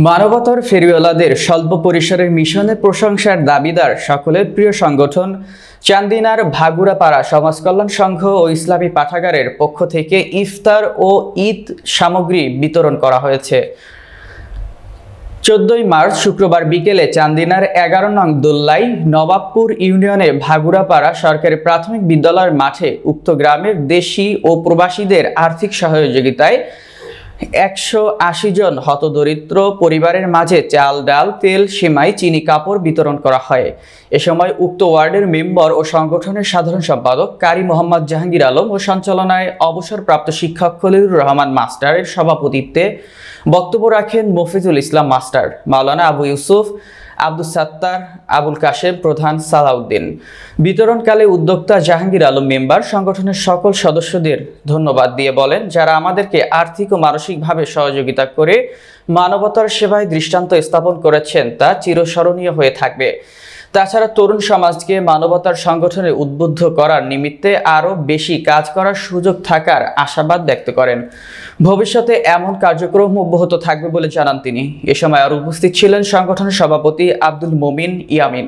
মানবতার ফেরিওয়ালাদের স্বল্প পরিসরের মিশনের প্রশংসার দাবিদার সকলের প্রিয় সংগঠন চান্দিনার ভাগুড়াপাড়া সমাজ কল্যাণ সংঘ ও ইসলামী পাঠাগারের পক্ষ থেকে ইফতার ও ঈদ সামগ্রী বিতরণ করা হয়েছে। 14 মার্চ শুক্রবার বিকেলে চান্দিনার 11 নং দোল্লাই নবাবপুর ইউনিয়নে ভাগুড়াপাড়া সরকারি প্রাথমিক বিদ্যালয়ের মাঠে উক্ত গ্রামের দেশি ও প্রবাসীদের আর্থিক সহযোগিতায় 180 জন হতদরিদ্র পরিবারের মাঝে চাল, ডাল, তেল, সেমাই, চিনি, কাপড় বিতরণ করা হয়। এ সময় উক্ত ওয়ার্ডের মেম্বার ও সংগঠনের সাধারণ সম্পাদক কারি মোহাম্মদ জাহাঙ্গীর আলম ও সঞ্চালনায় অবসরপ্রাপ্ত শিক্ষক খলিলুর রহমান মাস্টারের সভাপতিত্বে বক্তব্য রাখেন মফিজুল ইসলাম মাস্টার, মাওলানা আবু ইউসুফ, আব্দুল সাত্তার, আবুল কাশেম প্রধান, সালাউদ্দিন। বিতরণকালে উদ্যোক্তা জাহাঙ্গীর আলম মেম্বার সংগঠনের সকল সদস্যদের ধন্যবাদ দিয়ে বলেন, যারা আমাদেরকে আর্থিক ও মানসিকভাবে সহযোগিতা করে মানবতার সেবায় দৃষ্টান্ত স্থাপন করেছেন তা চিরস্মরণীয় হয়ে থাকবে। তাছাড়া তরুণ সমাজকে মানবতার সংগঠনে উদ্বুদ্ধ করার নিমিত্তে আরও বেশি কাজ করার সুযোগ থাকার আশাবাদ ব্যক্ত করেন। ভবিষ্যতে এমন কার্যক্রম অব্যাহত থাকবে বলে জানান তিনি। এ সময় আরও উপস্থিত ছিলেন সংগঠনের সভাপতি আব্দুল মোমিন ইয়ামিন,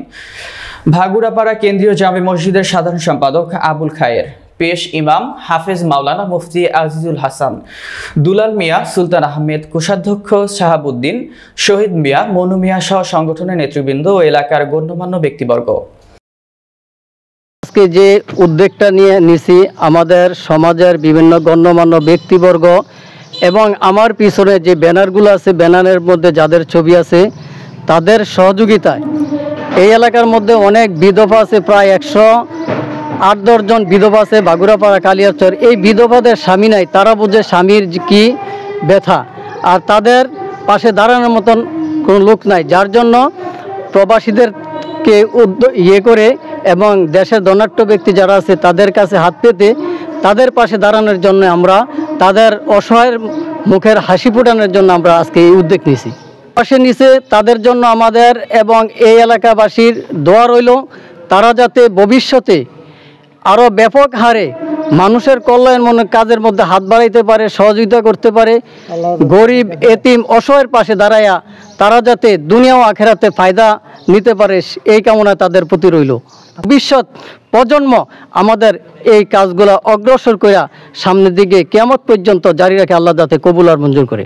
ভাগুড়াপাড়া কেন্দ্রীয় জামে মসজিদের সাধারণ সম্পাদক আবুল খায়ের, পেশ ইমাম হাফেজ মাওলানা মুফতি আজিজুল হাসান, দুলাল মিয়া, সুলতান আহমেদ, কোষাধ্যক্ষ শাহাবুদ্দিন, শহীদ মিয়া, মনু মিয়া সহ সংগঠনের নেতৃবৃন্দ ও এলাকার গণ্যমান্য ব্যক্তিবর্গ। আজকে যে উদ্যোগটা নিয়েছি আমাদের সমাজের বিভিন্ন গণ্যমান্য ব্যক্তিবর্গ এবং আমার পিছনে যে ব্যানারগুলো আছে, ব্যানারের মধ্যে যাদের ছবি আছে তাদের সহযোগিতায় এই এলাকার মধ্যে অনেক বিধবা আছে, প্রায় 108-10 জন বিধবা আছে ভাগুড়াপাড়া কালিয়াচর। এই বিধবাদের স্বামী নাই, তারা বুঝে স্বামীর কি ব্যথা, আর তাদের পাশে দাঁড়ানোর মতন কোনো লোক নাই, যার জন্য প্রবাসীদেরকে করে এবং দেশের ধনাঢ্য ব্যক্তি যারা আছে তাদের কাছে হাত পেতে তাদের পাশে দাঁড়ানোর জন্য আমরা তাদের অসহায়ের মুখের হাসি ফোটানোর জন্য আমরা আজকে এই উদ্যোগ নিয়েছি। পাশে নিচে তাদের জন্য আমাদের এবং এই এলাকাবাসীর দোয়া রইল, তারা যাতে ভবিষ্যতে আরও ব্যাপক হারে মানুষের কল্যাণ কাজের মধ্যে হাত বাড়াইতে পারে, সহযোগিতা করতে পারে, গরিব এতিম অসহায়ের পাশে দাঁড়াইয়া তারা যাতে দুনিয়া ও আখেরাতে ফায়দা নিতে পারে, এই কামনা তাদের প্রতি রইল। ভবিষ্যৎ প্রজন্ম আমাদের এই কাজগুলো অগ্রসর করা সামনের দিকে কিয়ামত পর্যন্ত জারি রাখে আল্লাহ যাতে কবুল আর মঞ্জুর করে।